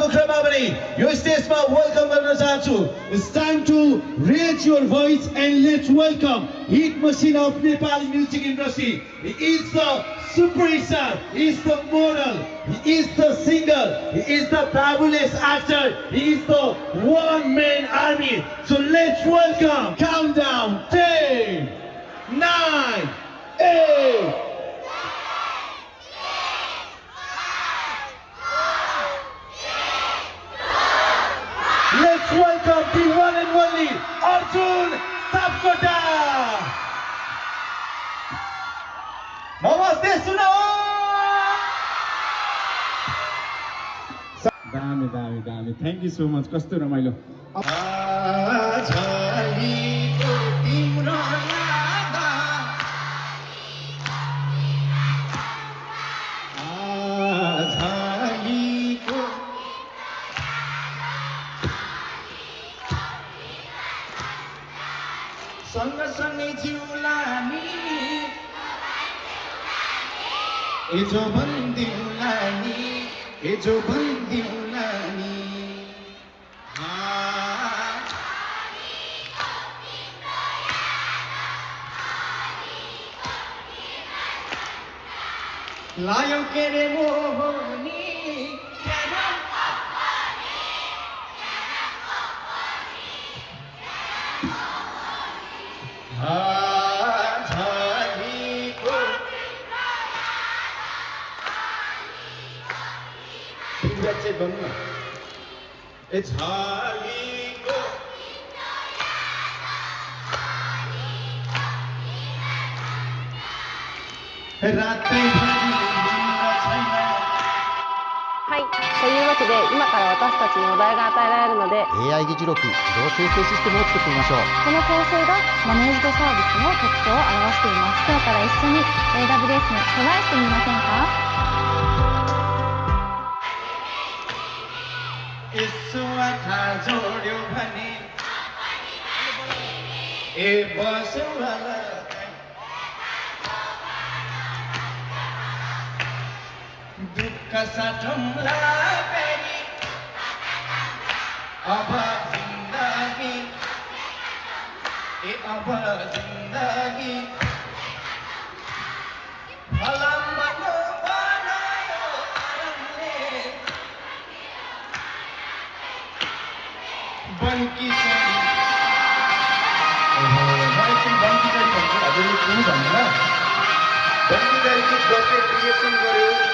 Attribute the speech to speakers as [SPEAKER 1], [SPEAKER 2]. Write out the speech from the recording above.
[SPEAKER 1] अर्को क्रममा पनि यो स्टेजमा वेलकम गर्न चाहन्छु. It's time to raise your voice and let's welcome hit machine of Nepali music industry. He is the superstar, he is the model, he is the singer, he is the fabulous actor, he is the one-man army. So let's welcome, countdown, 10, 9, 8. Let's welcome the one and only Arjun Sapkota. Namaste Sunao.
[SPEAKER 2] दामी. Thank you so much. कस्तो रमाइलो.
[SPEAKER 3] सँगसँगै जिउलानी हिजो भन्दिउलानी हिजो भन्दिउलानी लायो के रे मोहनी It's Harley Go.
[SPEAKER 4] はい、というわけで今から私たちにお題が与えられるので
[SPEAKER 5] AI 議事録自動生成システムを作ってみましょう。
[SPEAKER 4] この構成がマネージドサービスの特徴を表しています。今日から一緒に AWS にトライしてみませんか
[SPEAKER 3] यसो आँखा जोड्यो भने ए बसौला दुःख साटौँला फेरि अब जिन्दगी अब जिन्दगी फलामको बनायो आरामले बनकी चढी बनकी चढी भन्छ हजुरले के भन्नु ल बनकी चढी गीत गएको क्रिएसन गर्यो